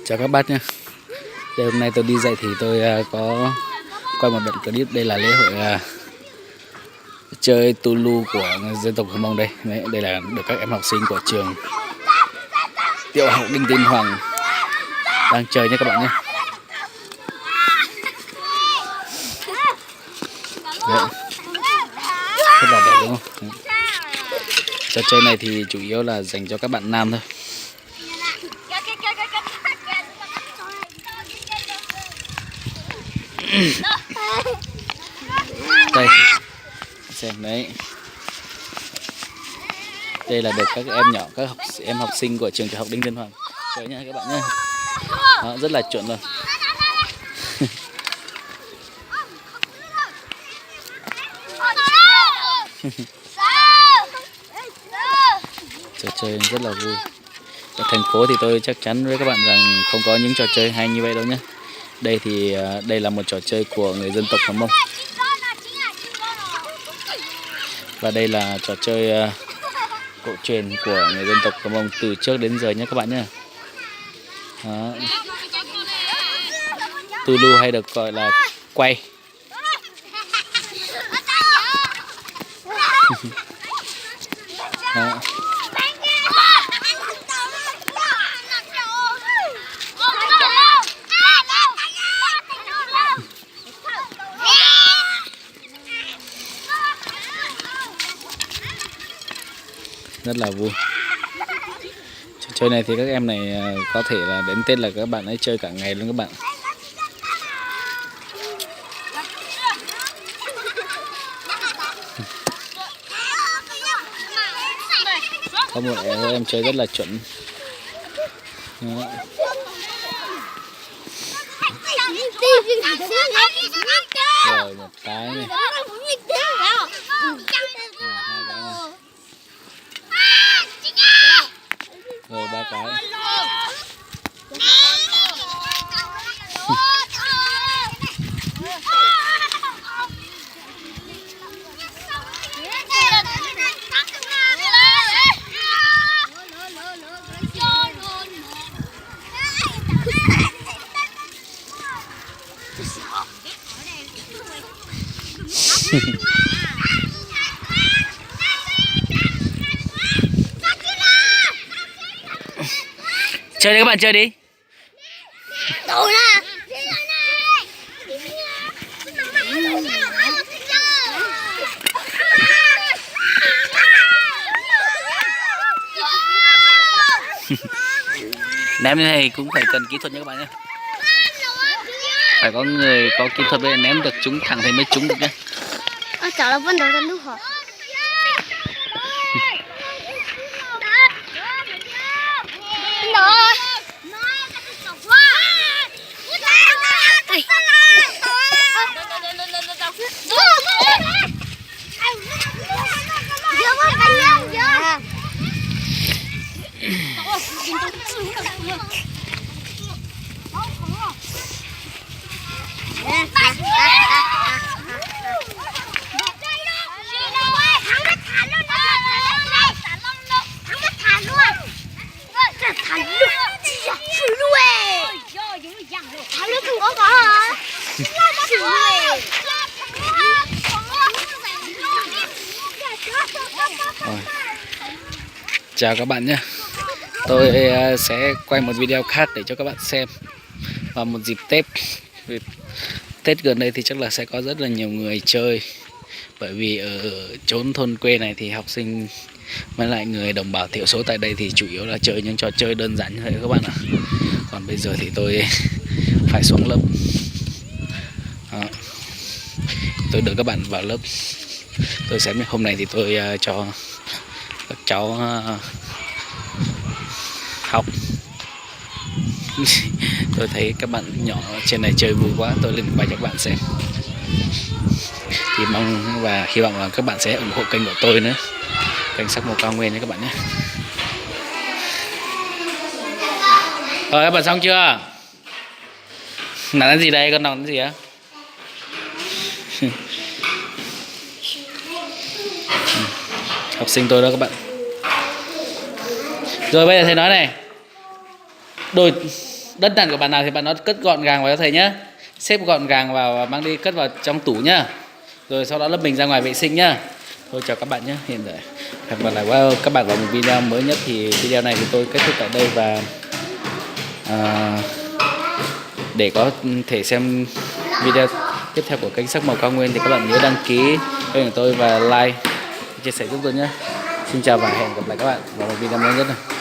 Chào các bác nhé. Đây, hôm nay tôi đi dạy thì tôi có quay một đoạn clip. Đây là lễ hội chơi Tulu của dân tộc Hơ Mông đây. Đây là được các em học sinh của trường tiểu học Đinh Tiên Hoàng đang chơi nhé các bạn nhé. Đấy. Rất là đẹp đúng không? Trò chơi này thì chủ yếu là dành cho các bạn nam thôi. Đây, xem đấy. Đây là được các em nhỏ, các em học sinh của trường tiểu học Đinh Tiên Hoàng chơi nha các bạn nhé. Đó, rất là chuẩn luôn. Trò chơi rất là vui. Ở thành phố thì tôi chắc chắn với các bạn rằng không có những trò chơi hay như vậy đâu nhé. Đây thì đây là một trò chơi của người dân tộc Hơ Mông. Và đây là trò chơi cổ truyền của người dân tộc Hơ Mông từ trước đến giờ nhé các bạn nhé. Đó. Tulu hay được gọi là quay. Đó. Rất là vui. Trò chơi này thì các em này có thể là đến Tết là các bạn ấy chơi cả ngày luôn các bạn. Có một em chơi rất là chuẩn. Đó. Rồi một cái này. Rồi ba cái. Chơi đi các bạn, chơi đi. Ném như này cũng phải cần kỹ thuật nha các bạn nhé. Phải có người có kỹ thuật để ném được trúng thẳng thì mới trúng được nhé. Cháu là Vân Đấu Tân Lúc hả? Chào các bạn nhé. Tôi sẽ quay một video khác để cho các bạn xem vào một dịp Tết. Tết gần đây thì chắc là sẽ có rất là nhiều người chơi. Bởi vì ở chốn thôn quê này thì học sinh với lại người đồng bào thiểu số tại đây thì chủ yếu là chơi những trò chơi đơn giản như thế các bạn ạ. Còn bây giờ thì tôi phải xuống lớp. Đó. Tôi đưa các bạn vào lớp. Tôi sẽ hôm nay thì tôi cho các cháu học. Tôi thấy các bạn nhỏ trên này chơi vui quá, tôi lên quay cho các bạn xem. Thì mong và hy vọng là các bạn sẽ ủng hộ kênh của tôi nữa, kênh Sắc Màu Cao Nguyên nhé các bạn nhé. Rồi các bạn xong chưa? Làm cái gì đây? Con làm cái gì á? Học sinh tôi đó các bạn. Rồi bây giờ thầy nói này, Đất nặng của bạn nào thì bạn nó cất gọn gàng vào cho thầy nhá. Xếp gọn gàng vào và mang đi cất vào trong tủ nhá. Rồi sau đó lớp mình ra ngoài vệ sinh nhá. Thôi chào các bạn nhé. Hiện tại hẹn gặp lại các bạn vào một video mới nhất. Thì video này thì tôi kết thúc tại đây và để có thể xem video tiếp theo của kênh Sắc Màu Cao Nguyên thì các bạn nhớ đăng ký kênh của tôi và like, chia sẻ giúp tôi nhé. Xin chào và hẹn gặp lại các bạn vào một video mới nhất này.